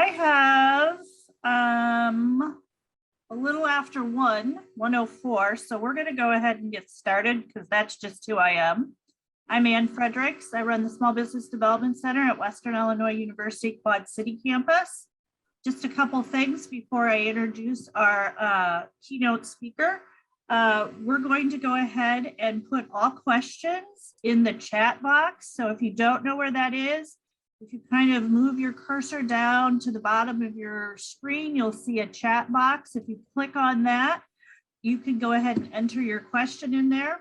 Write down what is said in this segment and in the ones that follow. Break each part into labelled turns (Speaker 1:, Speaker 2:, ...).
Speaker 1: I have a little after 1:04, so we're going to go ahead and get started because that's just who I am. I'm Ann Fredericks. I run the Small Business Development Center at Western Illinois University Quad City campus. Just a couple things before I introduce our keynote speaker. We're going to go ahead and put all questions in the chat box. So if you don't know where that is, if you kind of move your cursor down to the bottom of your screen, you'll see a chat box. If you click on that, you can go ahead and enter your question in there.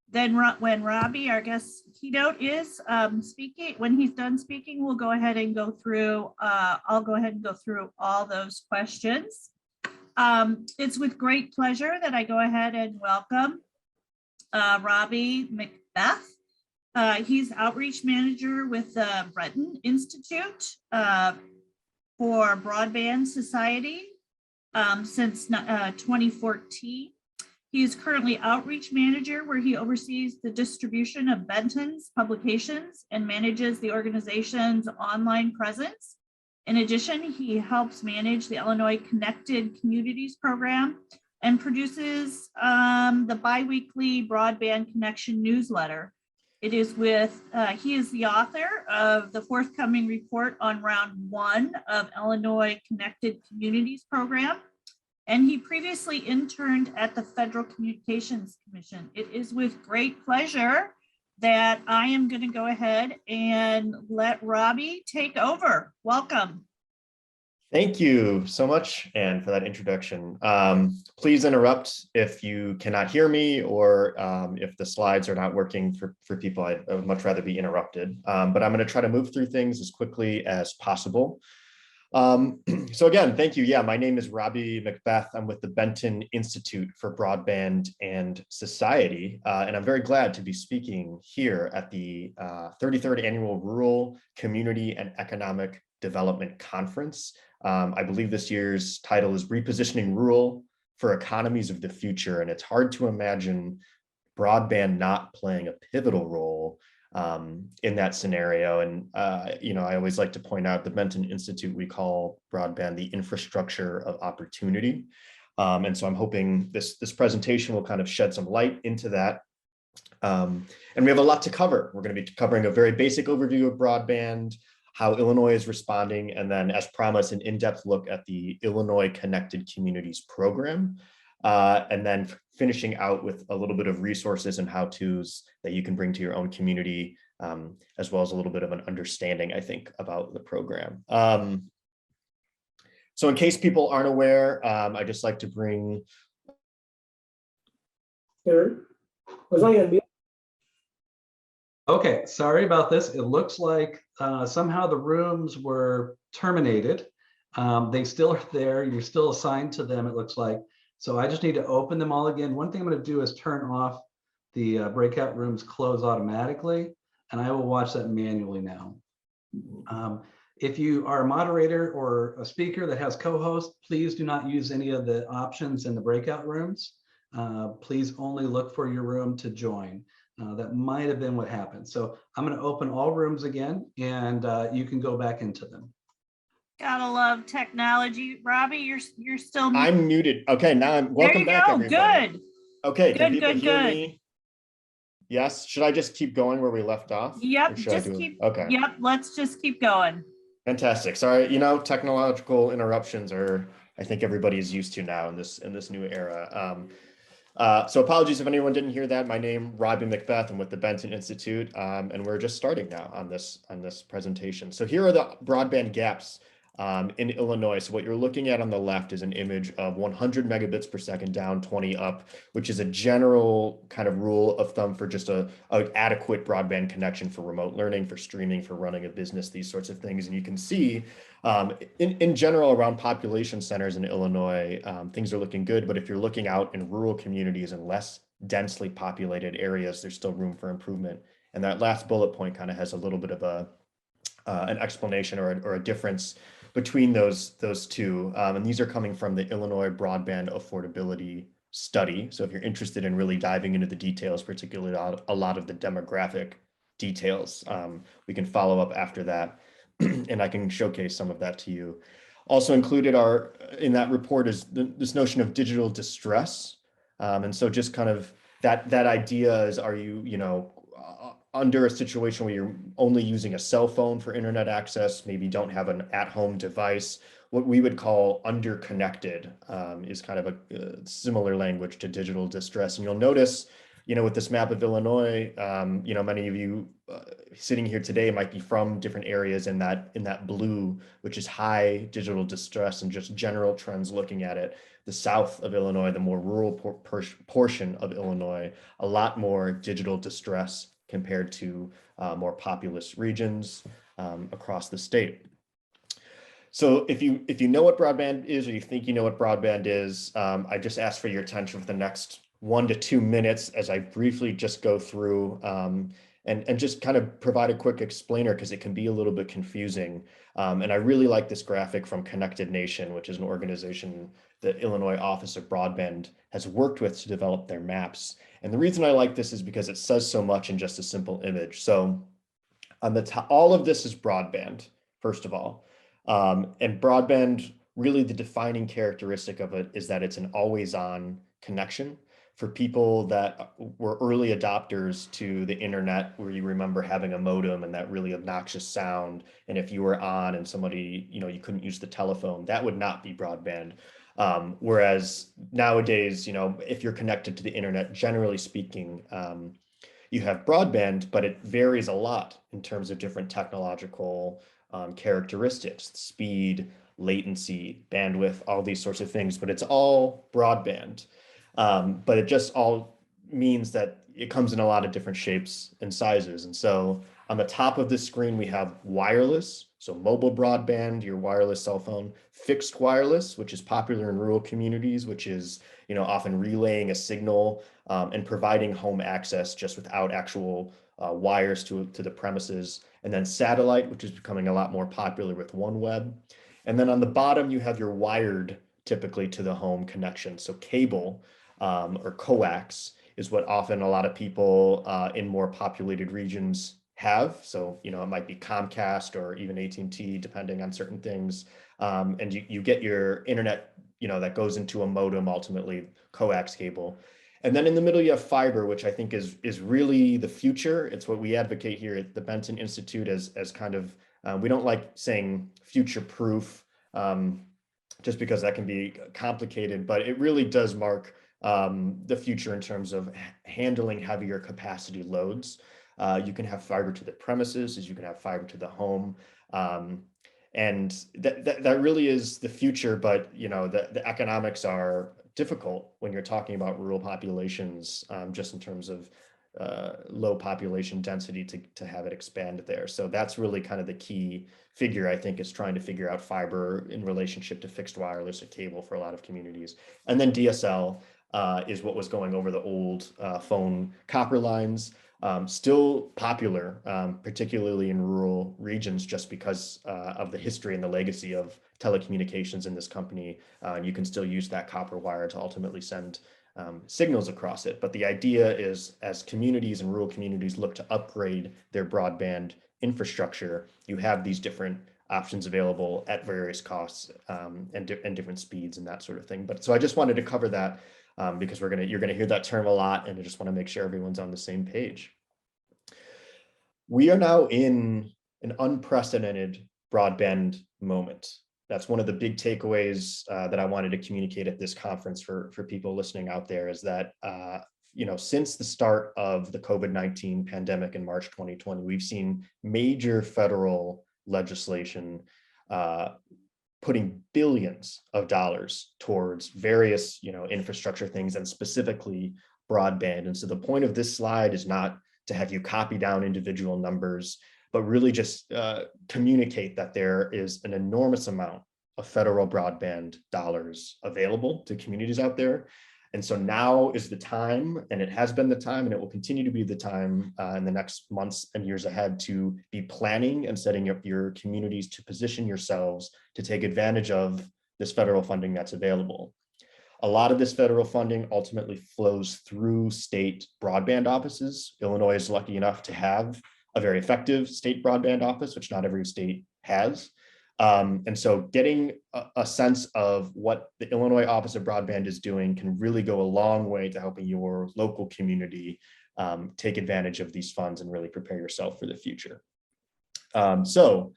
Speaker 1: Then when Robbie, our guest keynote, is speaking, when he's done speaking, we'll go ahead and go through, I'll go ahead and go through all those questions. It's with great pleasure that I go ahead and welcome Robbie McBeath. He's outreach manager with the Benton Institute for Broadband Society since 2014. He is currently outreach manager where he oversees the distribution of Benton's publications and manages the organization's online presence. In addition, he helps manage the Illinois Connected Communities program and produces the biweekly Broadband Connection newsletter. It is with, he is the author of the forthcoming report on round 1 of Illinois Connected Communities program. And he previously interned at the Federal Communications Commission. It is with great pleasure that I am going to go ahead and let Robbie take over. Welcome.
Speaker 2: Thank you so much, Anne, for that introduction. Please interrupt if you cannot hear me or if the slides are not working for people. I would much rather be interrupted, but I'm going to try to move through things as quickly as possible. So again, thank you. Yeah, my name is Robbie McBeath. I'm with the Benton Institute for Broadband and Society, and I'm very glad to be speaking here at the 33rd Annual Rural Community and Economic Development Conference. I believe this year's title is Repositioning Rural for Economies of the Future, and it's hard to imagine broadband not playing a pivotal role in that scenario. And, you know, I always like to point out the Benton Institute, we call broadband the infrastructure of opportunity. And so I'm hoping this presentation will kind of shed some light into that. And we have a lot to cover. We're going to be covering a very basic overview of broadband, how Illinois is responding, and then as promised, an in-depth look at the Illinois Connected Communities program. And then finishing out with a little bit of resources and how-tos that you can bring to your own community, as well as a little bit of an understanding, I think, about the program. So in case people aren't aware, I just like to bring...
Speaker 3: Was I unmuted? Okay, sorry about this. It looks like somehow the rooms were terminated. They still are there. You're still assigned to them, it looks like. So I just need to open them all again. One thing I'm going to do is turn off the breakout rooms close automatically, and I will watch that manually now. If you are a moderator or a speaker that has co-host, please do not use any of the options in the breakout rooms. Please only look for your room to join. That might have been what happened. So I'm going to open all rooms again, and you can go back into them.
Speaker 1: Gotta love technology. Robbie, you're still muted.
Speaker 2: I'm muted. Okay, now I'm welcome back, everybody.
Speaker 1: Good.
Speaker 2: Okay, can
Speaker 1: good,
Speaker 2: people
Speaker 1: good,
Speaker 2: hear
Speaker 1: good.
Speaker 2: me? Yes. Should I just keep going where we left off?
Speaker 1: Yep, just keep.
Speaker 2: Okay.
Speaker 1: Yep, let's just keep going.
Speaker 2: Fantastic. Sorry, you know, technological interruptions are, I think everybody's used to now in this new era. So apologies if anyone didn't hear that. My name, Robbie McBeath. I'm with the Benton Institute, and we're just starting now on this presentation. So here are the broadband gaps in Illinois. So what you're looking at on the left is an image of 100 megabits per second down, 20 up, which is a general kind of rule of thumb for just a adequate broadband connection for remote learning, for streaming, for running a business, these sorts of things. And you can see in general around population centers in Illinois, things are looking good. But if you're looking out in rural communities and less densely populated areas, there's still room for improvement. And that last bullet point kind of has a little bit of an explanation or a difference between those two. And these are coming from the Illinois Broadband Affordability Study. So if you're interested in really diving into the details, particularly a lot of the demographic details, we can follow up after that. and I can showcase some of that to you. Also included in that report is this notion of digital distress. And so just kind of that idea is, are you, under a situation where you're only using a cell phone for internet access, maybe don't have an at-home device, what we would call underconnected is kind of a similar language to digital distress. And you'll notice, with this map of Illinois, many of you sitting here today might be from different areas in that blue, which is high digital distress, and just general trends looking at it. The south of Illinois, the more rural portion of Illinois, a lot more digital distress compared to more populous regions across the state. So if you know what broadband is, or you think you know what broadband is, I just ask for your attention for the next 1 to 2 minutes as I briefly just go through and just kind of provide a quick explainer, because it can be a little bit confusing. And I really like this graphic from Connected Nation, which is an organization the Illinois Office of Broadband has worked with to develop their maps. And the reason I like this is because it says so much in just a simple image. So on the top, all of this is broadband, first of all. And broadband, really the defining characteristic of it is that it's an always-on connection. For people that were early adopters to the internet, where you remember having a modem and that really obnoxious sound, and if you were on and somebody, you couldn't use the telephone, that would not be broadband. Whereas nowadays, if you're connected to the internet, generally speaking, you have broadband, but it varies a lot in terms of different technological characteristics, speed, latency, bandwidth, all these sorts of things, but it's all broadband. But it just all means that it comes in a lot of different shapes and sizes. And so on the top of this screen, we have wireless, so mobile broadband, your wireless cell phone, fixed wireless, which is popular in rural communities, which is, often relaying a signal and providing home access just without actual wires to the premises. And then satellite, which is becoming a lot more popular with OneWeb. And then on the bottom, you have your wired, typically to the home connection. So cable or coax is what often a lot of people in more populated regions have. So, it might be Comcast or even AT&T, depending on certain things. And you get your internet, that goes into a modem, ultimately coax cable. And then in the middle, you have fiber, which I think is really the future. It's what we advocate here at the Benton Institute as kind of, we don't like saying future-proof, just because that can be complicated, but it really does mark the future in terms of handling heavier capacity loads. You can have fiber to the premises, as you can have fiber to the home. And that really is the future, but the economics are difficult when you're talking about rural populations, just in terms of low population density to have it expand there. So that's really kind of the key figure, I think, is trying to figure out fiber in relationship to fixed wireless or cable for a lot of communities. And then DSL is what was going over the old phone copper lines. Still popular, particularly in rural regions, just because of the history and the legacy of telecommunications in this company. You can still use that copper wire to ultimately send signals across it. But the idea is, as communities and rural communities look to upgrade their broadband infrastructure, you have these different options available at various costs and different speeds and that sort of thing. But so I just wanted to cover that because you're gonna hear that term a lot, and I just want to make sure everyone's on the same page. We are now in an unprecedented broadband moment. That's one of the big takeaways that I wanted to communicate at this conference for people listening out there, is that since the start of the COVID-19 pandemic in March 2020, we've seen major federal legislation putting billions of dollars towards various infrastructure things, and specifically broadband. And so the point of this slide is not to have you copy down individual numbers, but really just communicate that there is an enormous amount of federal broadband dollars available to communities out there. And so now is the time, and it has been the time, and it will continue to be the time in the next months and years ahead, to be planning and setting up your communities to position yourselves to take advantage of this federal funding that's available. A lot of this federal funding ultimately flows through state broadband offices. Illinois is lucky enough to have a very effective state broadband office, which not every state has. And so getting a sense of what the Illinois Office of Broadband is doing can really go a long way to helping your local community take advantage of these funds and really prepare yourself for the future. So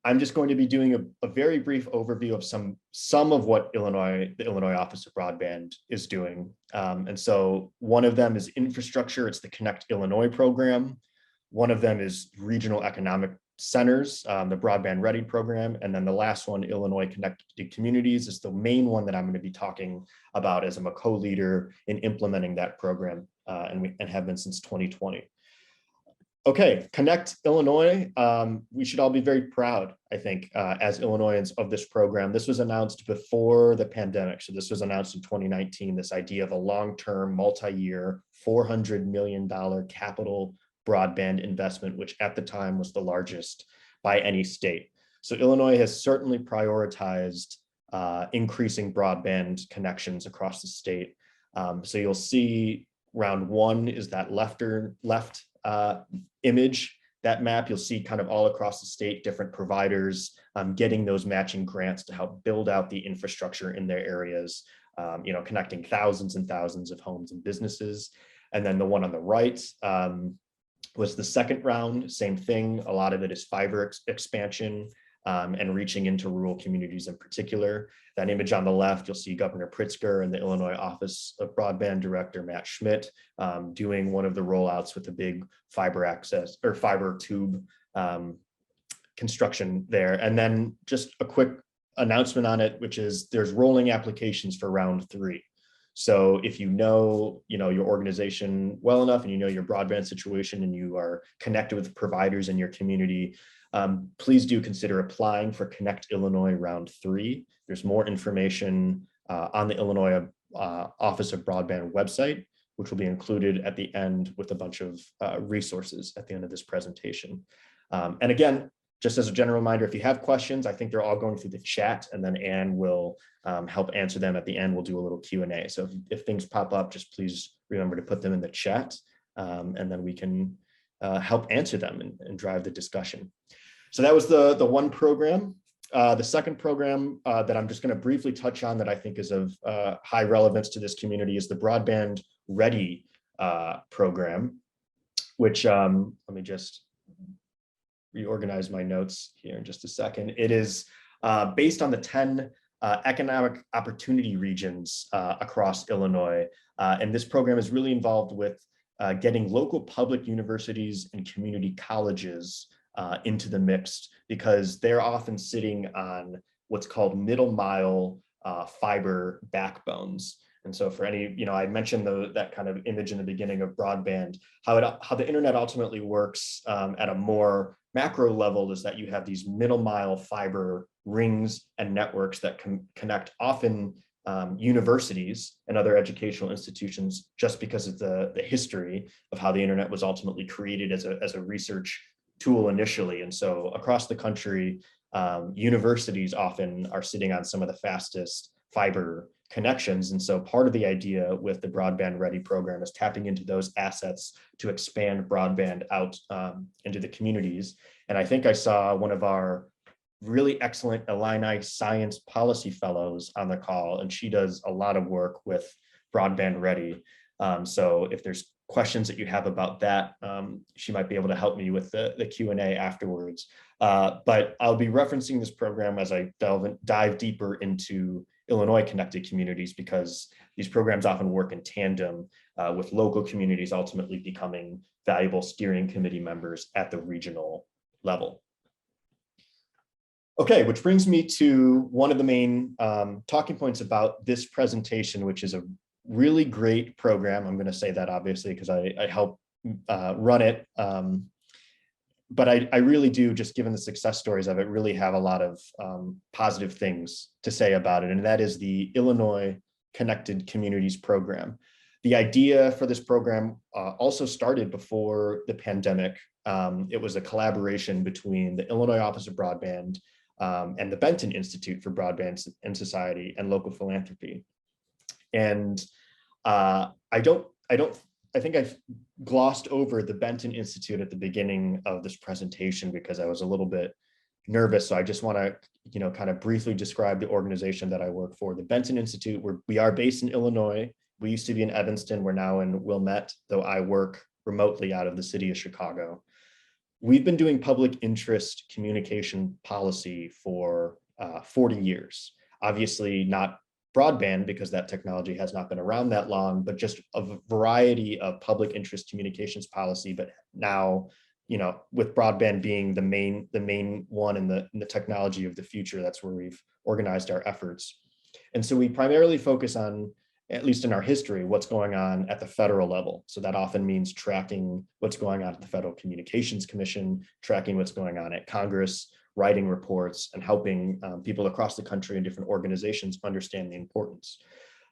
Speaker 2: I'm just going to be doing a very brief overview of some of what the Illinois Office of Broadband is doing. And so one of them is infrastructure. It's the Connect Illinois program. One of them is regional economic centers, the Broadband Ready program. And then the last one, Illinois Connected Communities, is the main one that I'm going to be talking about as I'm a co-leader in implementing that program and have been since 2020. Okay, Connect Illinois. We should all be very proud, I think, as Illinoisans of this program. This was announced before the pandemic. So this was announced in 2019, this idea of a long-term, multi-year, $400 million capital broadband investment, which at the time was the largest by any state. So Illinois has certainly prioritized increasing broadband connections across the state. So you'll see round one is that left image, that map. You'll see kind of all across the state, different providers getting those matching grants to help build out the infrastructure in their areas, connecting thousands and thousands of homes and businesses. And then the one on the right was the second round, same thing. A lot of it is fiber expansion and reaching into rural communities in particular. That image on the left, you'll see Governor Pritzker and the Illinois Office of Broadband Director Matt Schmidt doing one of the rollouts with the big fiber access or fiber tube construction there. And then just a quick announcement on it, which is there's rolling applications for round three. So if you know your organization well enough and you know your broadband situation and you are connected with providers in your community, please do consider applying for Connect Illinois round 3. There's more information on the Illinois Office of Broadband website, which will be included at the end with a bunch of resources at the end of this presentation. And again, just as a general reminder, if you have questions, I think they're all going through the chat, and then Anne will help answer them at the end. We'll do a little Q&A. So if things pop up, just please remember to put them in the chat, and then we can help answer them and drive the discussion. So that was the one program. The second program that I'm just going to briefly touch on that I think is of high relevance to this community is the Broadband Ready program, which let me just reorganize my notes here in just a second. It is based on the 10 economic opportunity regions across Illinois. And this program is really involved with getting local public universities and community colleges into the mix, because they're often sitting on what's called middle mile fiber backbones. And so for any, I mentioned that kind of image in the beginning of broadband, how the internet ultimately works at a more macro level is that you have these middle mile fiber rings and networks that can connect often universities and other educational institutions, just because of the history of how the internet was ultimately created as a research tool initially. And so across the country, universities often are sitting on some of the fastest fiber connections. And so part of the idea with the Broadband Ready program is tapping into those assets to expand broadband out into the communities. And I think I saw one of our really excellent Illini science policy fellows on the call, and she does a lot of work with Broadband Ready. So if there's questions that you have about that, she might be able to help me with the Q&A afterwards. But I'll be referencing this program as I dive deeper into Illinois Connected Communities, because these programs often work in tandem with local communities ultimately becoming valuable steering committee members at the regional level. Okay, which brings me to one of the main talking points about this presentation, which is a really great program. I'm going to say that obviously because I help run it. But I really do, just given the success stories of it, really have a lot of positive things to say about it. And that is the Illinois Connected Communities program. The idea for this program also started before the pandemic. It was a collaboration between the Illinois Office of Broadband and the Benton Institute for Broadband and Society and local philanthropy. And I think I've glossed over the Benton Institute at the beginning of this presentation because I was a little bit nervous, so I just want to, kind of briefly describe the organization that I work for. The Benton Institute, we are based in Illinois. We used to be in Evanston. We're now in Wilmette, though I work remotely out of the city of Chicago. We've been doing public interest communication policy for 40 years. Obviously not broadband, because that technology has not been around that long, but just a variety of public interest communications policy. But now, with broadband being the main one in the technology of the future, that's where we've organized our efforts. And so we primarily focus on, at least in our history, what's going on at the federal level. So that often means tracking what's going on at the Federal Communications Commission, tracking what's going on at Congress, writing reports, and helping people across the country and different organizations understand the importance.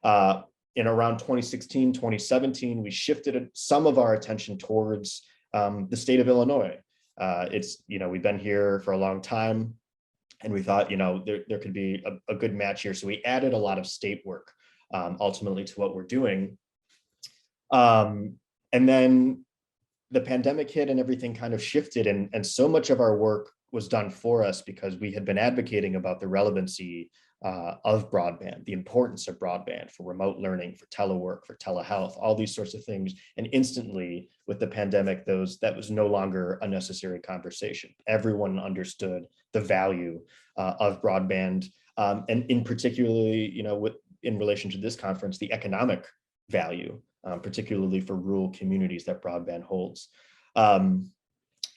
Speaker 2: In around 2016, 2017, we shifted some of our attention towards the state of Illinois. We've been here for a long time, and we thought, there could be a good match here. So we added a lot of state work ultimately to what we're doing. And then the pandemic hit and everything kind of shifted, and so much of our work was done for us because we had been advocating about the relevancy of broadband, the importance of broadband for remote learning, for telework, for telehealth, all these sorts of things. And instantly with the pandemic, that was no longer a necessary conversation. Everyone understood the value of broadband, and in particularly, in relation to this conference, the economic value, particularly for rural communities that broadband holds.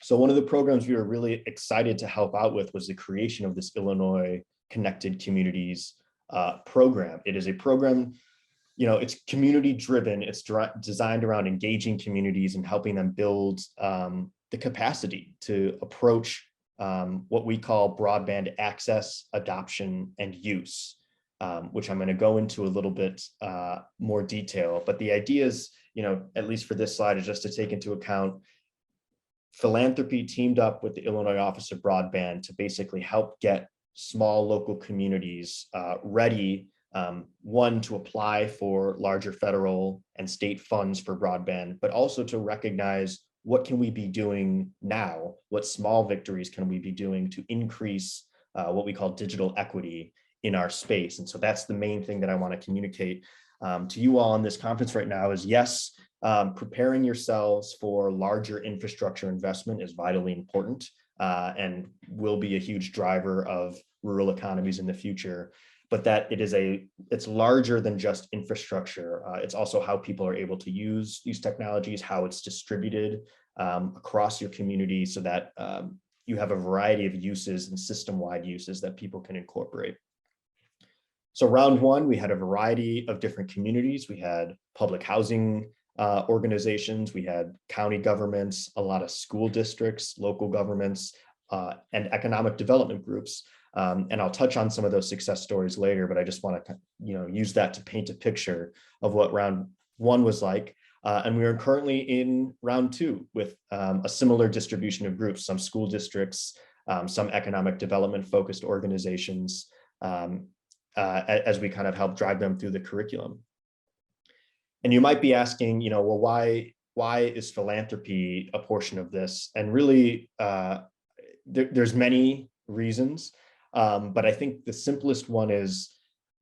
Speaker 2: So one of the programs we were really excited to help out with was the creation of this Illinois Connected Communities program. It is a program, it's community driven. It's designed around engaging communities and helping them build the capacity to approach what we call broadband access, adoption, and use, which I'm going to go into a little bit more detail. But the idea is, at least for this slide, is just to take into account Philanthropy teamed up with the Illinois Office of Broadband to basically help get small local communities ready, one, to apply for larger federal and state funds for broadband, but also to recognize what can we be doing now, what small victories can we be doing to increase what we call digital equity in our space. And so that's the main thing that I want to communicate to you all in this conference right now is, yes, preparing yourselves for larger infrastructure investment is vitally important and will be a huge driver of rural economies in the future, but that it's larger than just infrastructure. It's also how people are able to use these technologies, how it's distributed across your community so that you have a variety of uses and system-wide uses that people can incorporate. So round one, we had a variety of different communities. We had public housing organizations, we had county governments, a lot of school districts, local governments, and economic development groups. And I'll touch on some of those success stories later, but I just want to, use that to paint a picture of what round one was like. And we are currently in round two with a similar distribution of groups, some school districts, some economic development focused organizations, as we kind of help drive them through the curriculum. And you might be asking, well, why is philanthropy a portion of this? And really, there's many reasons, but I think the simplest one is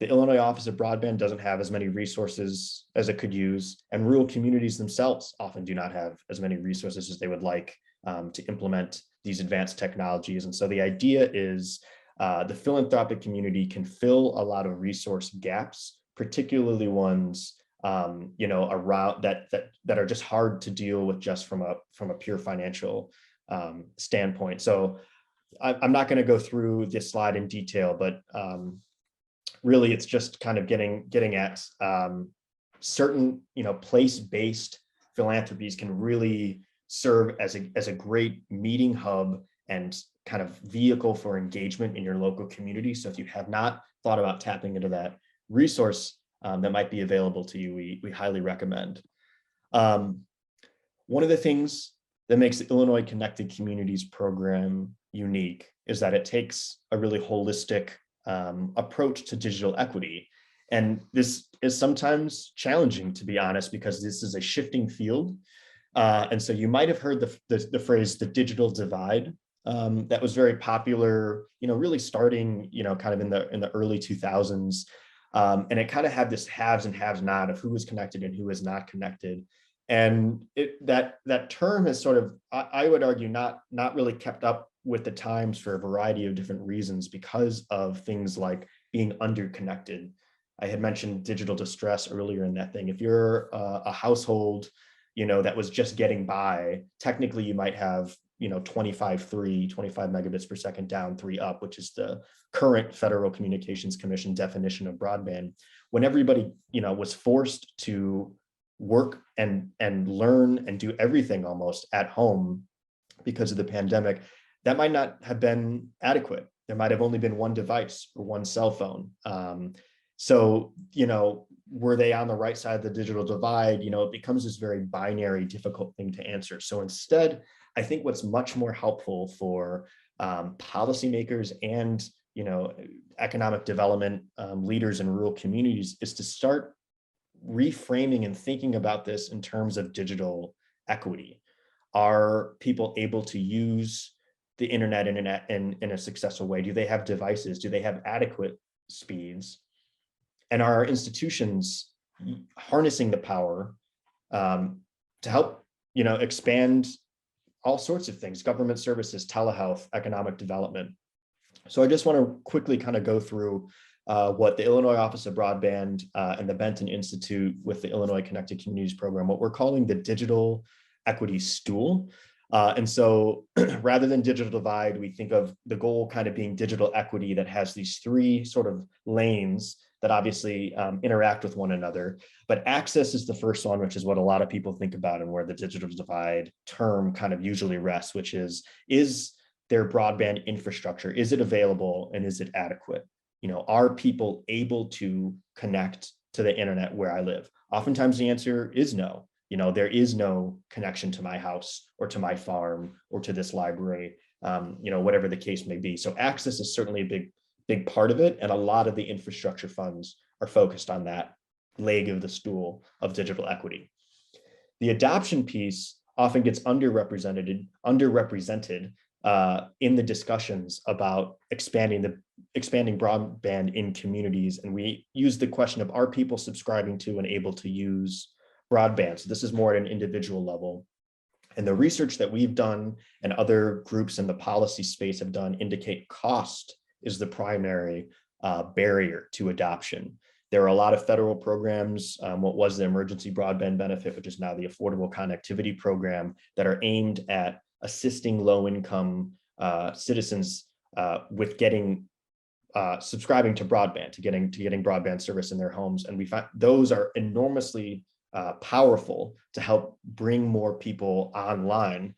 Speaker 2: the Illinois Office of Broadband doesn't have as many resources as it could use, and rural communities themselves often do not have as many resources as they would like to implement these advanced technologies. And so the idea is the philanthropic community can fill a lot of resource gaps, particularly ones around that are just hard to deal with just from a pure financial standpoint. So I'm not going to go through this slide in detail, but really it's just kind of getting at certain place-based philanthropies can really serve as a great meeting hub and kind of vehicle for engagement in your local community. So if you have not thought about tapping into that resource that might be available to you, we highly recommend. One of the things that makes the Illinois Connected Communities program unique is that it takes a really holistic approach to digital equity. And this is sometimes challenging, to be honest, because this is a shifting field. And so you might have heard the phrase, the digital divide. that was very popular, really starting, kind of in the early 2000s. And it kind of had this haves and haves not of who was connected and who was not connected. And that term has sort of, I would argue, not really kept up with the times for a variety of different reasons because of things like being underconnected. I had mentioned digital distress earlier in that thing. If you're a household, that was just getting by, technically you might have, 25 megabits per second down, 3 up, which is the current Federal Communications Commission definition of broadband. When everybody, was forced to work and learn and do everything almost at home because of the pandemic, that might not have been adequate. There might have only been one device or one cell phone. So, were they on the right side of the digital divide? It becomes this very binary, difficult thing to answer. So instead, I think what's much more helpful for policymakers and, economic development leaders in rural communities is to start reframing and thinking about this in terms of digital equity. Are people able to use the internet in a successful way? Do they have devices? Do they have adequate speeds? And are our institutions harnessing the power to help, expand all sorts of things, government services, telehealth, economic development? So I just want to quickly kind of go through what the Illinois Office of Broadband and the Benton Institute with the Illinois Connected Communities Program, what we're calling the Digital Equity Stool. And so rather than digital divide, we think of the goal kind of being digital equity that has these 3 sort of lanes that obviously interact with one another. But access is the first one, which is what a lot of people think about and where the digital divide term kind of usually rests, which is there broadband infrastructure? Is it available and is it adequate? Are people able to connect to the internet where I live? Oftentimes the answer is no. There is no connection to my house or to my farm or to this library, whatever the case may be. So access is certainly a big part of it. And a lot of the infrastructure funds are focused on that leg of the stool of digital equity. The adoption piece often gets underrepresented in the discussions about expanding broadband in communities. And we use the question of, are people subscribing to and able to use broadband? So this is more at an individual level. And the research that we've done and other groups in the policy space have done indicate cost is the primary barrier to adoption. There are a lot of federal programs, what was the Emergency Broadband Benefit, which is now the Affordable Connectivity Program, that are aimed at assisting low-income citizens with getting subscribing to broadband, to getting broadband service in their homes. And we find those are enormously powerful to help bring more people online,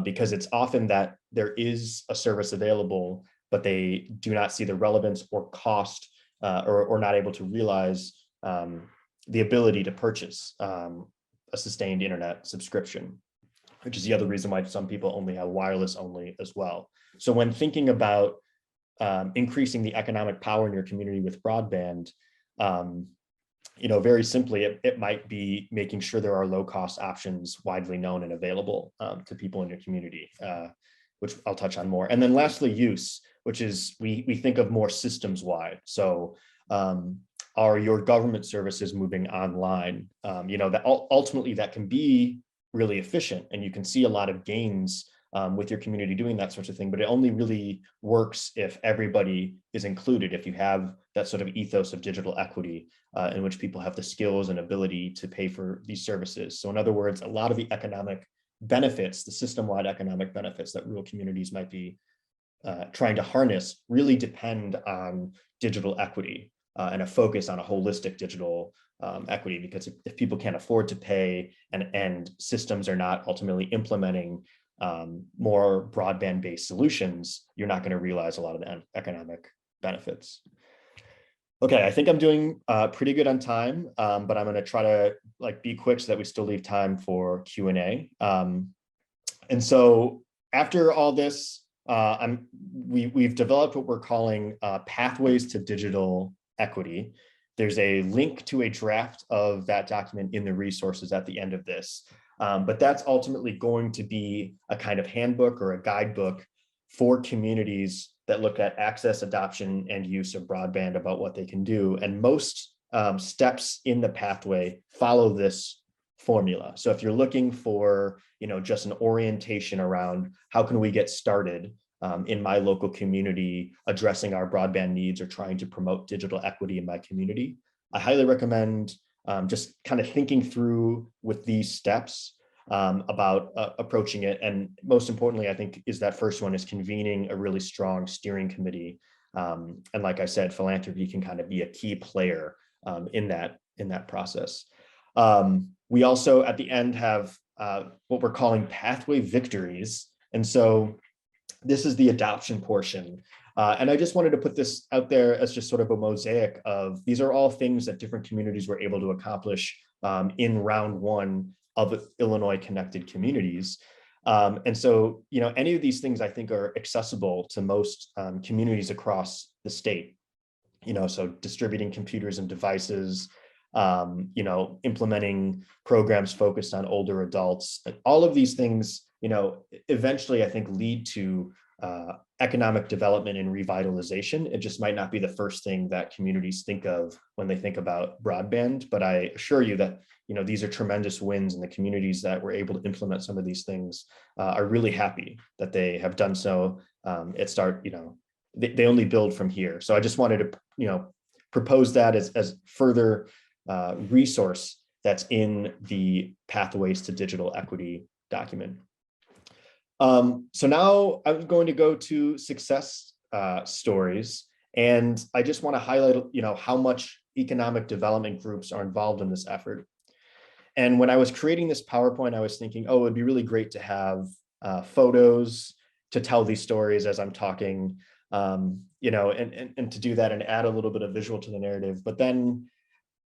Speaker 2: because it's often that there is a service available, but they do not see the relevance or cost or not able to realize the ability to purchase a sustained internet subscription, which is the other reason why some people only have wireless only as well. So when thinking about increasing the economic power in your community with broadband, very simply, it might be making sure there are low-cost options widely known and available to people in your community, which I'll touch on more. And then lastly, use, which is we think of more systems-wide. So are your government services moving online? That ultimately that can be really efficient, and you can see a lot of gains with your community doing that sort of thing, but it only really works if everybody is included, if you have that sort of ethos of digital equity in which people have the skills and ability to pay for these services. So in other words, a lot of the economic benefits, the system-wide equity benefits that rural communities might be trying to harness really depend on digital equity and a focus on a holistic digital equity, because if people can't afford to pay and systems are not ultimately implementing more broadband-based solutions, you're not going to realize a lot of the economic benefits. Okay, I think I'm doing pretty good on time, but I'm going to try to be quick so that we still leave time for Q&A. And so after all this, we've developed what we're calling pathways to digital equity. There's a link to a draft of that document in the resources at the end of this. But that's ultimately going to be a kind of handbook or a guidebook for communities that look at access, adoption, and use of broadband about what they can do. And most steps in the pathway follow this formula. So if you're looking for, just an orientation around how can we get started in my local community addressing our broadband needs or trying to promote digital equity in my community, I highly recommend just kind of thinking through with these steps about approaching it. And most importantly, I think, is that first one is convening a really strong steering committee. And like I said, Philanthropy can kind of be a key player in that process. We also at the end have what we're calling pathway victories. And so this is the adoption portion. And I just wanted to put this out there as just sort of a mosaic of, these are all things that different communities were able to accomplish in round one of Illinois Connected Communities. And so, any of these things I think are accessible to most communities across the state. So distributing computers and devices, implementing programs focused on older adults, and all of these things, eventually I think lead to economic development and revitalization. It just might not be the first thing that communities think of when they think about broadband, but I assure you that these are tremendous wins, and the communities that were able to implement some of these things are really happy that they have done so. They only build from here. So I just wanted to propose that as further resource that's in the Pathways to Digital Equity document. So now I'm going to go to success stories, and I just want to highlight, how much economic development groups are involved in this effort. And when I was creating this PowerPoint, I was thinking, oh, it'd be really great to have photos to tell these stories as I'm talking, and to do that and add a little bit of visual to the narrative. But then,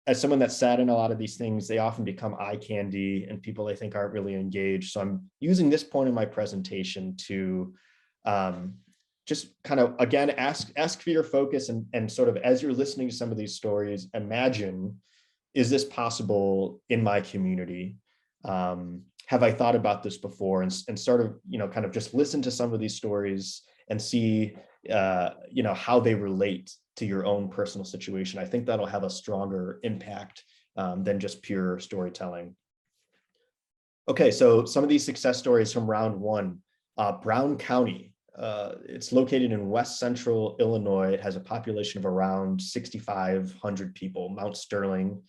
Speaker 2: as someone that's sat in a lot of these things, they often become eye candy, and people I think aren't really engaged. So I'm using this point in my presentation to just kind of, again, ask for your focus, and sort of, as you're listening to some of these stories, imagine, is this possible in my community? Have I thought about this before? And sort of, kind of just listen to some of these stories and see, how they relate to your own personal situation. I think that'll have a stronger impact than just pure storytelling. Okay, so some of these success stories from round one. Brown County, it's located in West Central Illinois. It has a population of around 6,500 people. Mount Sterling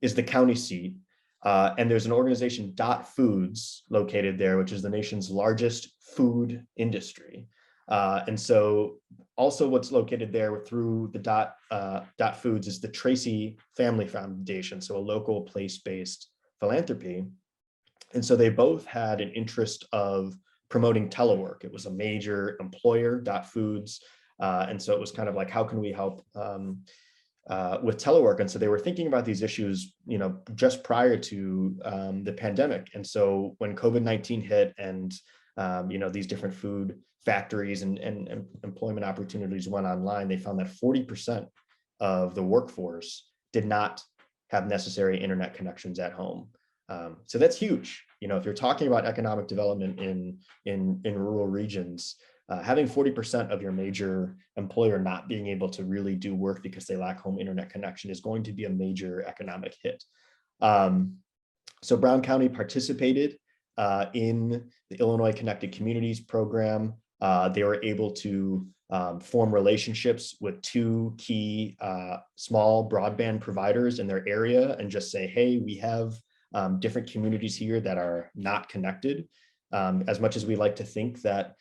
Speaker 2: is the county seat. And there's an organization, Dot Foods, located there, which is the nation's largest food industry. And so also what's located there through the Dot Foods is the Tracy Family Foundation, so a local place-based philanthropy. And so they both had an interest of promoting telework. It was a major employer, Dot Foods. And so it was kind of like, how can we help with telework? And so they were thinking about these issues, just prior to the pandemic. And so when COVID-19 hit, and these different food factories and employment opportunities went online, they found that 40% of the workforce did not have necessary internet connections at home. So that's huge. If you're talking about economic development in rural regions, having 40% of your major employer not being able to really do work because they lack home internet connection is going to be a major economic hit. So Brown County participated in the Illinois Connected Communities program. They were able to form relationships with two key small broadband providers in their area and just say, hey, we have different communities here that are not connected. As much as we like to think that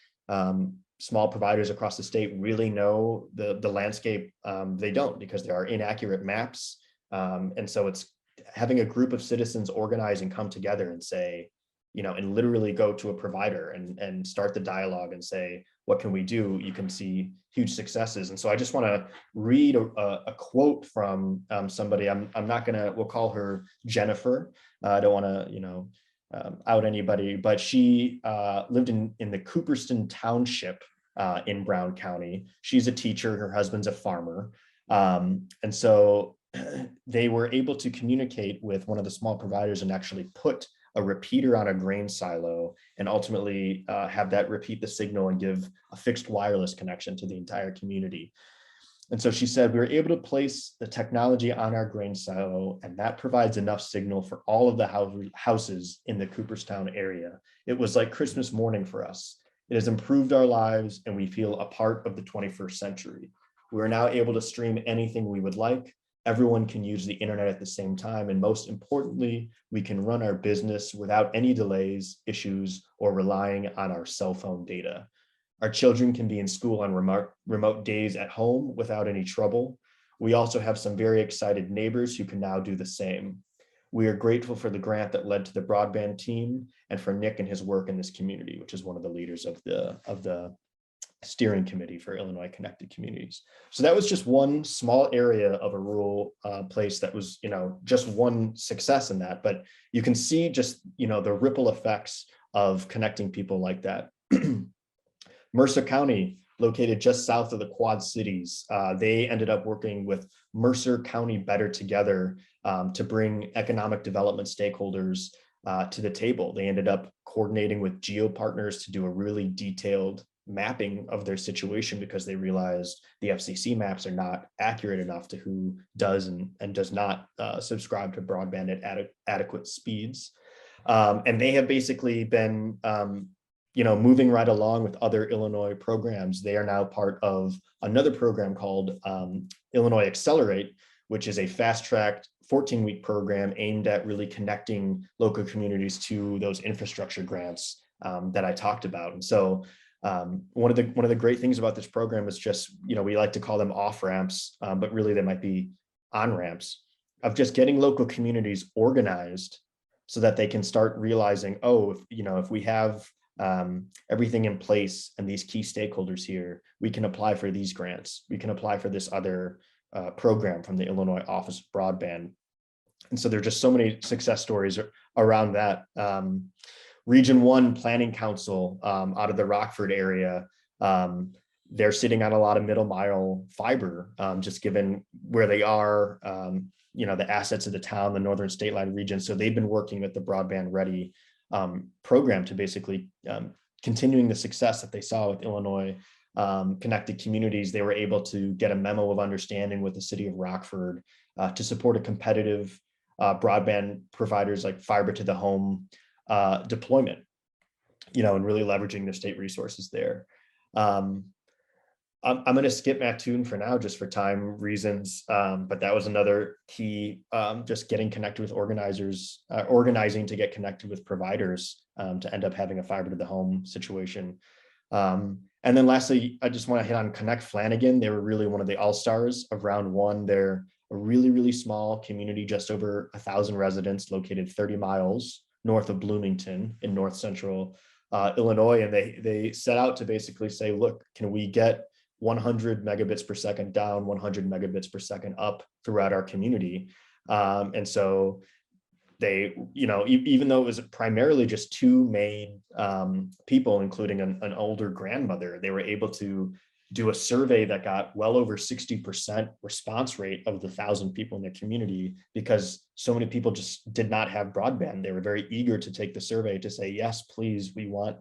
Speaker 2: small providers across the state really know the landscape, they don't, because there are inaccurate maps. And so it's having a group of citizens organize and come together and say, and literally go to a provider and start the dialogue and say, what can we do? You can see huge successes. And so I just want to read a quote from somebody. I'm not gonna, we'll call her Jennifer. I don't want to, out anybody, but she lived in the Cooperston Township in Brown County. She's a teacher, her husband's a farmer. And so they were able to communicate with one of the small providers and actually put a repeater on a grain silo and ultimately have that repeat the signal and give a fixed wireless connection to the entire community. And so she said, we were able to place the technology on our grain silo, and that provides enough signal for all of the houses in the Cooperstown area. It was like Christmas morning for us. It has improved our lives, and we feel a part of the 21st century. We are now able to stream anything we would like. Everyone can use the internet at the same time. And most importantly, we can run our business without any delays, issues, or relying on our cell phone data. Our children can be in school on remote days at home without any trouble. We also have some very excited neighbors who can now do the same. We are grateful for the grant that led to the broadband team and for Nick and his work in this community, which is one of the leaders of the steering committee for Illinois Connected Communities. So that was just one small area of a rural place that was, just one success in that. But you can see just, the ripple effects of connecting people like that. Mercer County, located just south of the Quad Cities, they ended up working with Mercer County Better Together to bring economic development stakeholders to the table. They ended up coordinating with geo partners to do a really detailed mapping of their situation because they realized the FCC maps are not accurate enough to who does and does not subscribe to broadband at adequate speeds. And they have basically been moving right along with other Illinois programs. They are now part of another program called Illinois Accelerate, which is a fast-tracked 14-week program aimed at really connecting local communities to those infrastructure grants that I talked about. And so one of the great things about this program is just, we like to call them off-ramps, but really they might be on-ramps of just getting local communities organized so that they can start realizing, if we have everything in place and these key stakeholders here, we can apply for these grants. We can apply for this other program from the Illinois Office of Broadband. And so there are just so many success stories around that. Region 1 Planning Council out of the Rockford area, they're sitting on a lot of middle mile fiber, just given where they are, the assets of the town, the Northern State Line region. So they've been working with the Broadband Ready program to basically continuing the success that they saw with Illinois Connected Communities. They were able to get a memo of understanding with the city of Rockford to support a competitive broadband providers like fiber to the home deployment, and really leveraging the state resources there. I'm going to skip Mattoon for now, just for time reasons, but that was another key, just getting connected with organizers, organizing to get connected with providers to end up having a fiber to the home situation. And then lastly, I just want to hit on Connect Flanagan. They were really one of the all-stars of round one. They're a really, really small community, just over 1,000 residents, located 30 miles north of Bloomington in north central Illinois. And they set out to basically say, look, can we get 100 megabits per second down, 100 megabits per second up throughout our community? And so they, even though it was primarily just two main people, including an older grandmother, they were able to do a survey that got well over 60% response rate of the 1,000 people in their community, because so many people just did not have broadband. They were very eager to take the survey to say, yes, please, we want,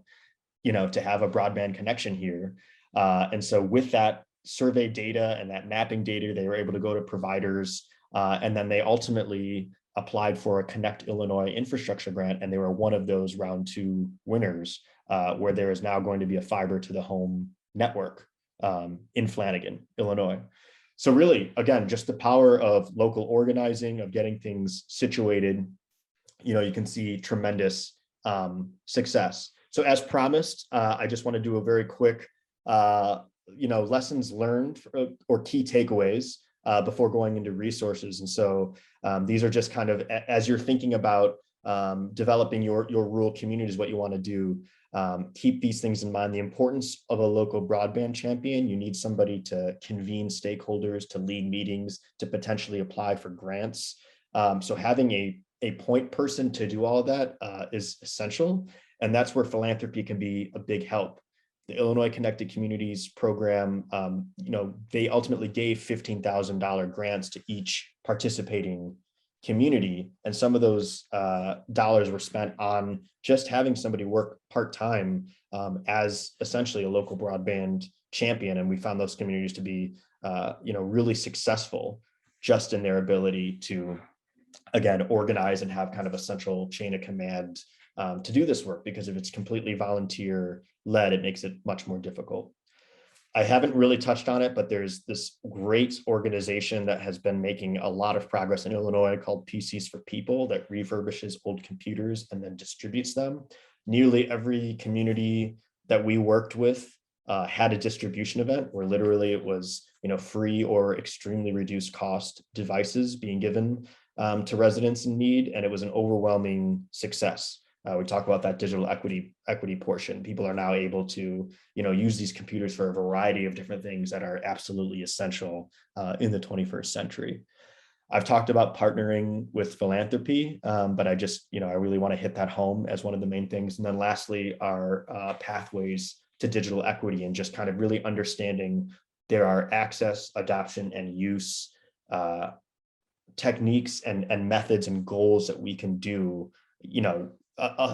Speaker 2: to have a broadband connection here. And so with that survey data and that mapping data, they were able to go to providers, and then they ultimately applied for a Connect Illinois infrastructure grant, and they were one of those round 2 winners, where there is now going to be a fiber to the home network in Flanagan, Illinois. So really, again, just the power of local organizing, of getting things situated, you can see tremendous success. So as promised, I just want to do a very quick, lessons learned or key takeaways before going into resources. And so these are just kind of, as you're thinking about developing your rural communities, what you want to do, keep these things in mind. The importance of a local broadband champion. You need somebody to convene stakeholders, to lead meetings, to potentially apply for grants. So having a point person to do all of that is essential. And that's where philanthropy can be a big help. The Illinois Connected Communities program, they ultimately gave $15,000 grants to each participating community. And some of those dollars were spent on just having somebody work part-time as essentially a local broadband champion. And we found those communities to be really successful just in their ability to, again, organize and have kind of a central chain of command to do this work, because if it's completely volunteer led, it makes it much more difficult. I haven't really touched on it, but there's this great organization that has been making a lot of progress in Illinois called PCs for People, that refurbishes old computers and then distributes them. Nearly every community that we worked with had a distribution event where literally it was free or extremely reduced cost devices being given to residents in need, and it was an overwhelming success. We talk about that digital equity portion. People are now able to, use these computers for a variety of different things that are absolutely essential in the 21st century. I've talked about partnering with Philanthropy, but I just, I really want to hit that home as one of the main things. And then lastly, our pathways to digital equity, and just kind of really understanding there are access, adoption, and use techniques and methods and goals that we can do,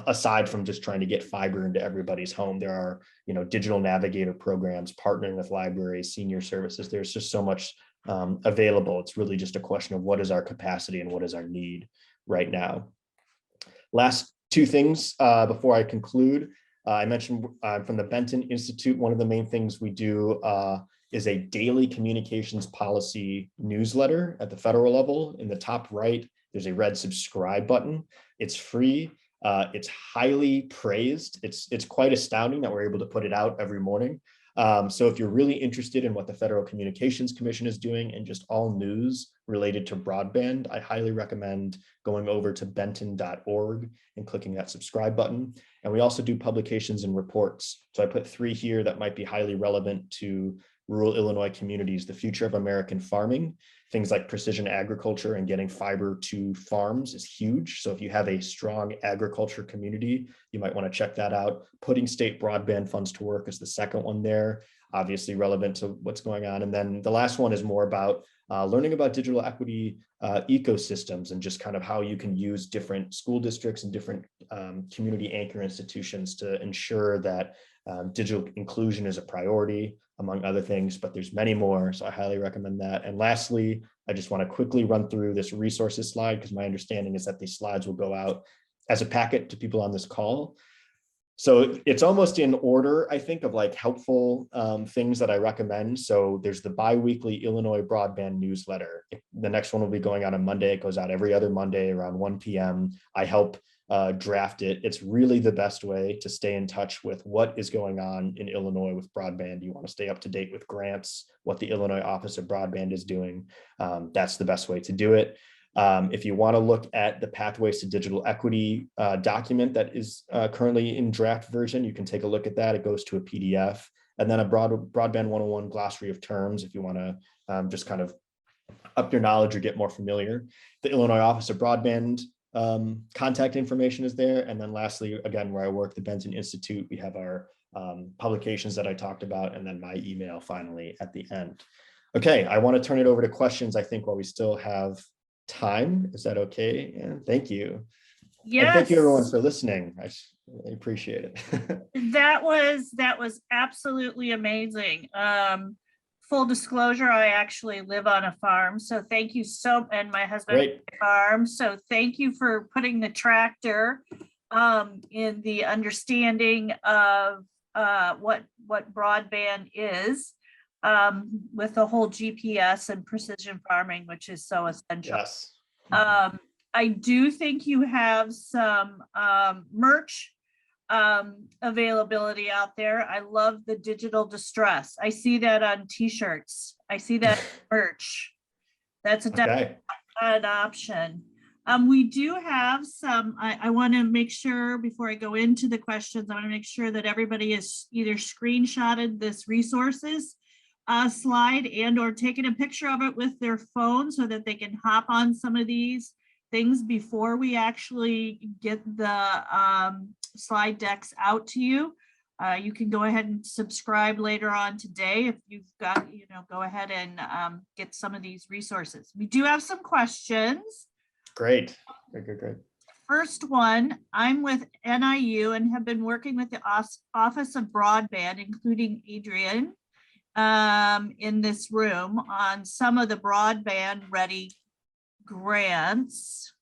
Speaker 2: aside from just trying to get fiber into everybody's home. There are, digital navigator programs, partnering with libraries, senior services. There's just so much available. It's really just a question of what is our capacity and what is our need right now. Last two things before I conclude. I mentioned from the Benton Institute, one of the main things we do is a daily communications policy newsletter at the federal level. In the top right, there's a red subscribe button. It's free. It's highly praised. It's quite astounding that we're able to put it out every morning. So if you're really interested in what the Federal Communications Commission is doing and just all news related to broadband, I highly recommend going over to benton.org and clicking that subscribe button. And we also do publications and reports. So I put 3 here that might be highly relevant to rural Illinois communities. The future of American farming, things like precision agriculture and getting fiber to farms is huge. So if you have a strong agriculture community, you might want to check that out. Putting state broadband funds to work is the second one there, obviously relevant to what's going on. And then the last one is more about learning about digital equity ecosystems, and just kind of how you can use different school districts and different community anchor institutions to ensure that digital inclusion is a priority, among other things, but there's many more. So I highly recommend that. And lastly, I just want to quickly run through this resources slide, because my understanding is that these slides will go out as a packet to people on this call. So it's almost in order, I think, of like helpful things that I recommend. So there's the bi-weekly Illinois broadband newsletter. The next one will be going out on Monday. It goes out every other Monday around 1 p.m. I help draft it. It's really the best way to stay in touch with what is going on in Illinois with broadband. You want to stay up to date with grants, what the Illinois Office of Broadband is doing. That's the best way to do it. If you want to look at the Pathways to Digital Equity document that is currently in draft version, you can take a look at that. It goes to a PDF. And then a Broadband 101 glossary of terms if you want to just kind of up your knowledge or get more familiar. The Illinois Office of Broadband contact information is there. And then lastly, again, where I work, the Benton Institute, we have our publications that I talked about, and then my email finally at the end. Okay, I want to turn it over to questions, I think, while we still have time. Is that okay? And thank you.
Speaker 1: Yes.
Speaker 2: And thank you everyone for listening. I appreciate it.
Speaker 1: That was absolutely amazing. Full disclosure, I actually live on a farm, so thank you and my husband has a farm, so thank you for putting the tractor in the understanding of what broadband is, with the whole GPS and precision farming, which is so essential.
Speaker 2: Yes.
Speaker 1: I do think you have some merch availability out there. I love the digital distress. I see that on t-shirts. I see that merch. That's an option. We do have some, I want to make sure before I go into the questions, I want to make sure that everybody is either screenshotted this resources slide and or taken a picture of it with their phone so that they can hop on some of these things before we actually get the slide decks out to you. You can go ahead and subscribe later on today if you've got, go ahead and get some of these resources. We do have some questions.
Speaker 2: Great. Great.
Speaker 1: First one, I'm with NIU and have been working with the Office of Broadband, including Adrian, in this room on some of the Broadband Ready grants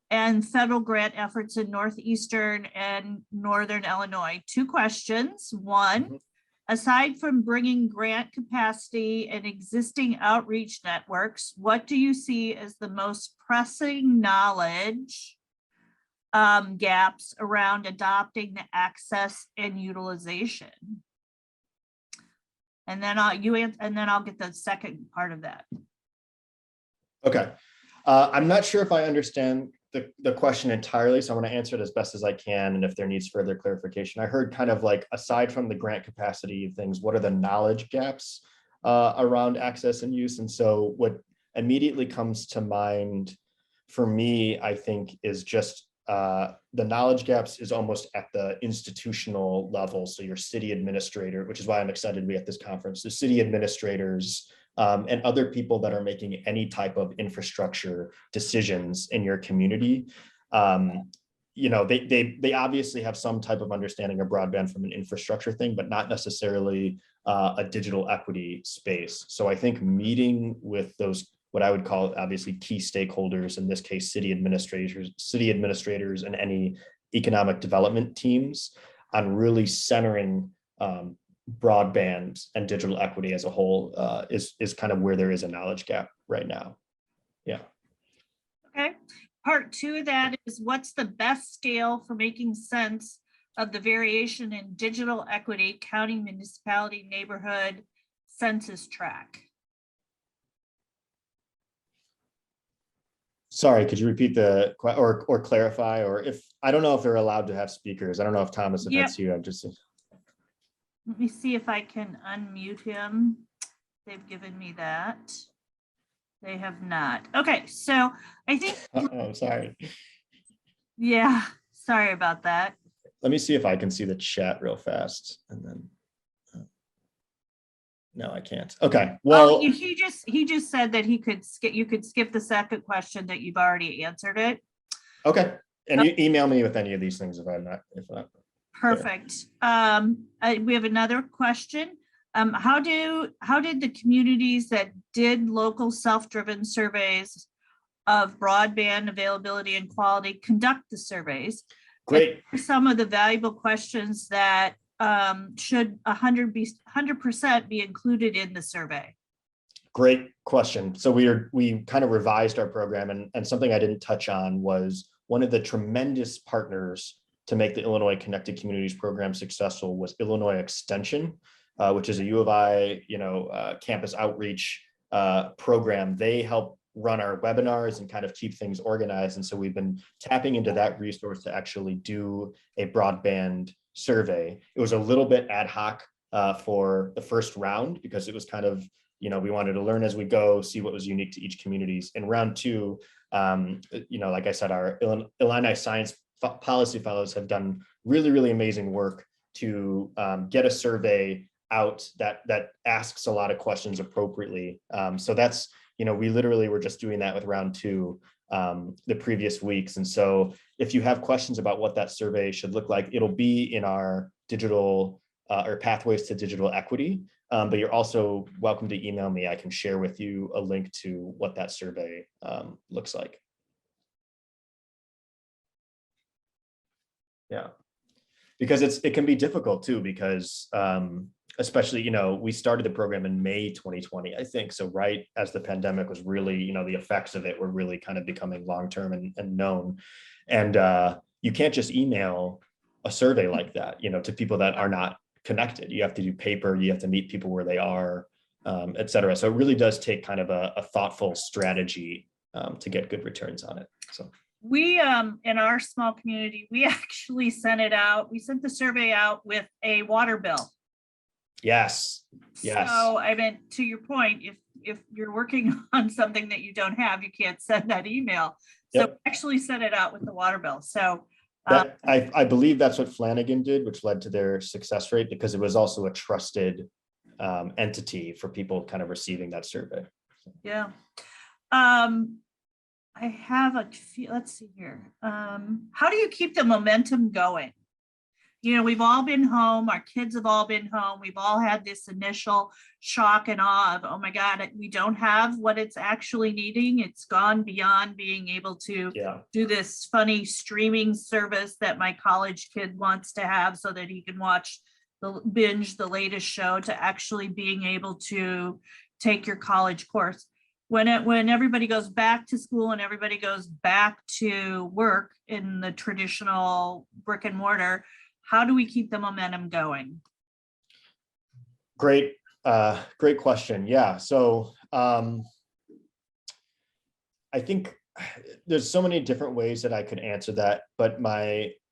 Speaker 1: and federal grant efforts in Northeastern and Northern Illinois. Two questions. One, aside from bringing grant capacity and existing outreach networks, what do you see as the most pressing knowledge gaps around adopting the access and utilization? And then I'll get the second part of that.
Speaker 2: Okay. I'm not sure if I understand the question entirely, so I'm going to answer it as best as I can. And if there needs further clarification, I heard kind of like, aside from the grant capacity things, what are the knowledge gaps around access and use? And so what immediately comes to mind for me, I think, is just the knowledge gaps is almost at the institutional level. So your city administrator, which is why I'm excited to be at this conference, the city administrators and other people that are making any type of infrastructure decisions in your community. You know, they obviously have some type of understanding of broadband from an infrastructure thing, but not necessarily a digital equity space. So I think meeting with those, what I would call obviously key stakeholders, in this case, city administrators and any economic development teams, on really centering broadband and digital equity as a whole is kind of where there is a knowledge gap right now. Yeah.
Speaker 1: Okay. Part two of that is, what's the best scale for making sense of the variation in digital equity, county, municipality, neighborhood, census tract?
Speaker 2: Sorry, could you repeat or clarify, or if, I don't know if they're allowed to have speakers. I don't know if Thomas, if that's you, I'm just.
Speaker 1: Let me see if I can unmute him. They've given me that. They have not. Okay, so I think.
Speaker 2: Oh, sorry.
Speaker 1: Yeah, sorry about that.
Speaker 2: Let me see if I can see the chat real fast, and then. No, I can't. Okay. Well,
Speaker 1: he just said that he could skip. You could skip the second question, that you've already answered it.
Speaker 2: Okay, and you email me with any of these things if not.
Speaker 1: Perfect. We have another question. How did the communities that did local self-driven surveys of broadband availability and quality conduct the surveys?
Speaker 2: Great.
Speaker 1: Some of the valuable questions that should 100% be included in the survey?
Speaker 2: Great question. So we kind of revised our program, and something I didn't touch on was one of the tremendous partners to make the Illinois Connected Communities program successful was Illinois Extension, which is a U of I, campus outreach program. They help run our webinars and kind of keep things organized. And so we've been tapping into that resource to actually do a broadband survey. It was a little bit ad hoc for the first round, because it was kind of, we wanted to learn as we go, see what was unique to each communities. In round two, like I said, our Illini Science Policy Fellows have done really, really amazing work to get a survey out that asks a lot of questions appropriately. So that's, we literally were just doing that with round two the previous weeks. And so if you have questions about what that survey should look like, it'll be in our digital or pathways to digital equity. But you're also welcome to email me. I can share with you a link to what that survey looks like. Yeah, because it can be difficult too, because especially, we started the program in May 2020, I think. So right as the pandemic was really, the effects of it were really kind of becoming long-term and known. And you can't just email a survey like that, to people that are not connected. You have to do paper, you have to meet people where they are, et cetera. So it really does take kind of a thoughtful strategy to get good returns on it. So
Speaker 1: we, in our small community, we actually sent it out. We sent the survey out with a water bill.
Speaker 2: Yes.
Speaker 1: So I meant, to your point, if you're working on something that you don't have, you can't send that email. So
Speaker 2: Yep.
Speaker 1: actually sent it out with the water bill. So
Speaker 2: I believe that's what Flanagan did, which led to their success rate, because it was also a trusted entity for people kind of receiving that survey.
Speaker 1: yeah. I have a few, let's see here. How do you keep the momentum going? You know, we've all been home, our kids have all been home. We've all had this initial shock and awe of, oh my God, we don't have what it's actually needing. It's gone beyond being able to do this funny streaming service that my college kid wants to have so that he can watch binge the latest show, to actually being able to take your college course. When everybody goes back to school and everybody goes back to work in the traditional brick and mortar, how do we keep the momentum going?
Speaker 2: Great question. Yeah. So I think there's so many different ways that I could answer that, but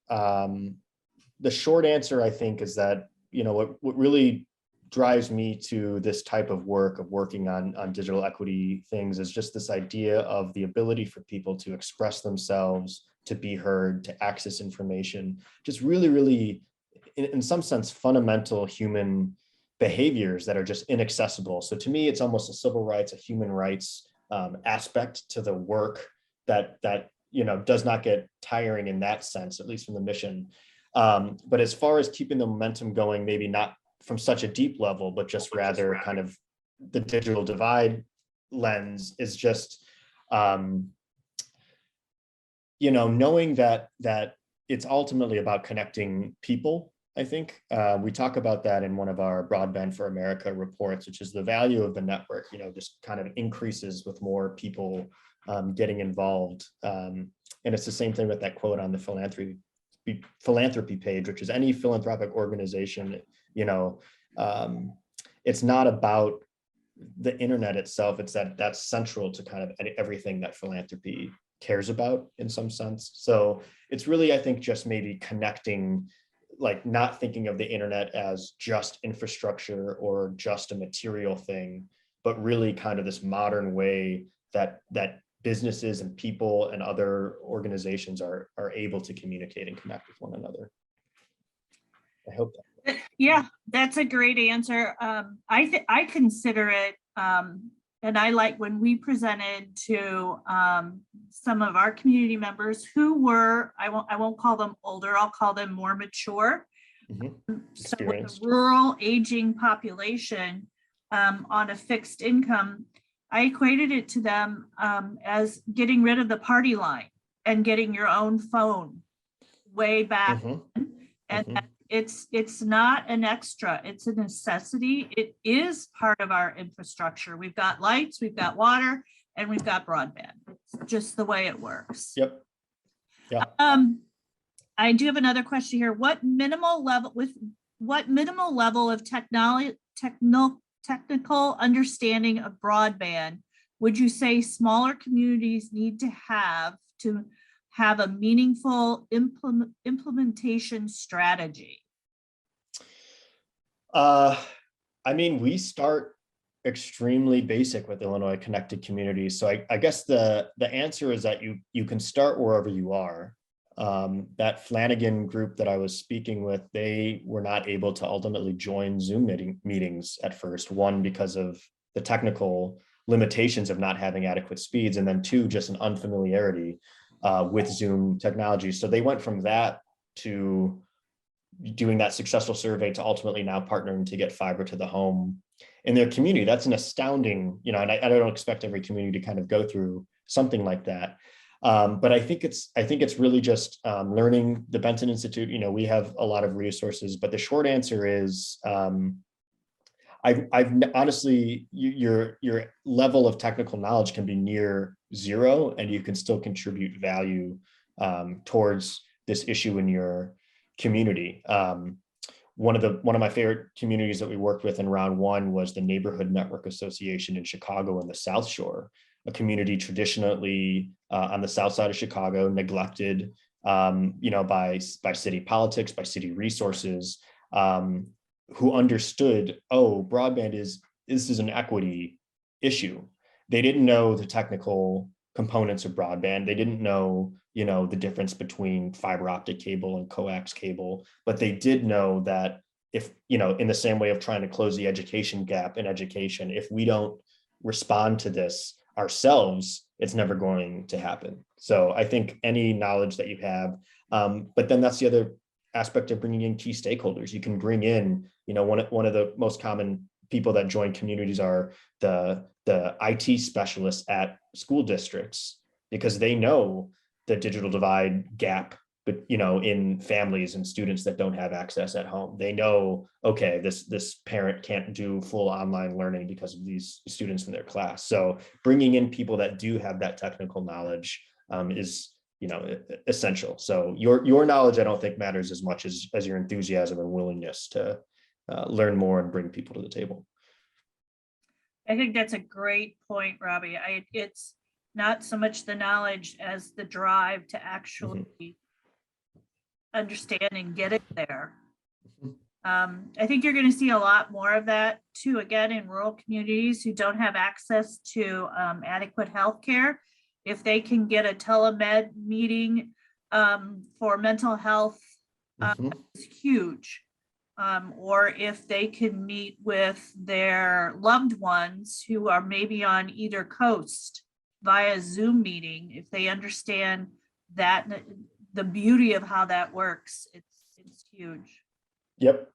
Speaker 2: the short answer, I think, is that, you know, what really drives me to this type of work, of working on digital equity things, is just this idea of the ability for people to express themselves, to be heard, to access information, just really, in some sense, fundamental human behaviors that are just inaccessible. So to me, it's almost a civil rights, a human rights aspect to the work that you know, does not get tiring in that sense, at least from the mission. But as far as keeping the momentum going, maybe not from such a deep level, but just rather kind of the digital divide lens, is just, you know, knowing that it's ultimately about connecting people. I think we talk about that in one of our Broadband for America reports, which is the value of the network, you know, just kind of increases with more people getting involved. And it's the same thing with that quote on the philanthropy page, which is any philanthropic organization, you know, it's not about the internet itself. It's that's central to kind of everything that philanthropy cares about in some sense. So it's really, I think, just maybe connecting, like not thinking of the internet as just infrastructure or just a material thing, but really kind of this modern way that businesses and people and other organizations are able to communicate and connect with one another. I hope that.
Speaker 1: Yeah, that's a great answer. I consider it, and I like when we presented to some of our community members who were, I won't call them older, I'll call them more mature. So with a rural aging population on a fixed income, I equated it to them as getting rid of the party line and getting your own phone way back. And it's not an extra, it's a necessity. It is part of our infrastructure. We've got lights, we've got water, and we've got broadband. It's just the way it works.
Speaker 2: Yep. Yeah.
Speaker 1: I do have another question here. What minimal level of technical understanding of broadband would you say smaller communities need to have a meaningful implementation strategy?
Speaker 2: I mean, we start extremely basic with Illinois Connected Communities. So I guess the answer is that you can start wherever you are. That Flanagan group that I was speaking with, they were not able to ultimately join Zoom meetings at first. One, because of the technical limitations of not having adequate speeds, and then two, just an unfamiliarity with Zoom technology. So they went from that to doing that successful survey to ultimately now partnering to get fiber to the home in their community. That's an astounding, you know, and I don't expect every community to kind of go through something like that. But I think it's really just learning. The Benton Institute, you know, we have a lot of resources, but the short answer is I've honestly, your level of technical knowledge can be near zero, and you can still contribute value towards this issue in your community. One of my favorite communities that we worked with in round one was the Neighborhood Network Association in Chicago in the South Shore, a community traditionally on the south side of Chicago, neglected, you know, by city politics, by city resources, who understood, oh, broadband this is an equity issue. They didn't know the technical components of broadband. They didn't know, you know, the difference between fiber optic cable and coax cable, but they did know that if, you know, in the same way of trying to close the education gap in education, if we don't respond to this, ourselves, it's never going to happen. So I think any knowledge that you have, but then that's the other aspect of bringing in key stakeholders. You can bring in, one of the most common people that join communities are the IT specialists at school districts, because they know the digital divide gap, but in families and students that don't have access at home. They know, okay, this parent can't do full online learning because of these students in their class. So bringing in people that do have that technical knowledge is essential. So your knowledge, I don't think, matters as much as your enthusiasm and willingness to learn more and bring people to the table.
Speaker 1: I think that's a great point, Robbie. It's not so much the knowledge as the drive to actually understand and get it there. I think you're going to see a lot more of that too, again, in rural communities who don't have access to adequate health care. If they can get a telemed meeting for mental health, it's huge. Or if they can meet with their loved ones who are maybe on either coast via Zoom meeting, if they understand that, the beauty of how that works, it's huge.
Speaker 2: Yep.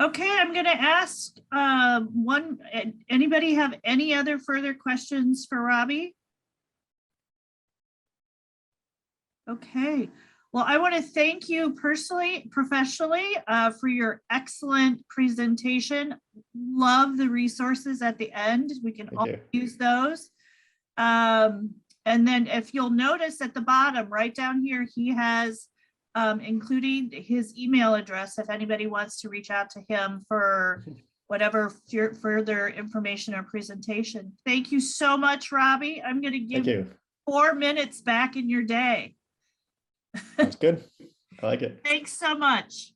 Speaker 1: Okay, I'm going to ask anybody have any other further questions for Robbie? Okay, well, I want to thank you personally, professionally, for your excellent presentation. Love the resources at the end. We can all use those. And then if you'll notice at the bottom, right down here, he has including his email address if anybody wants to reach out to him for whatever further information or presentation. Thank you so much, Robbie. I'm going to give you 4 minutes back in your day.
Speaker 2: That's good. I like it.
Speaker 1: Thanks so much.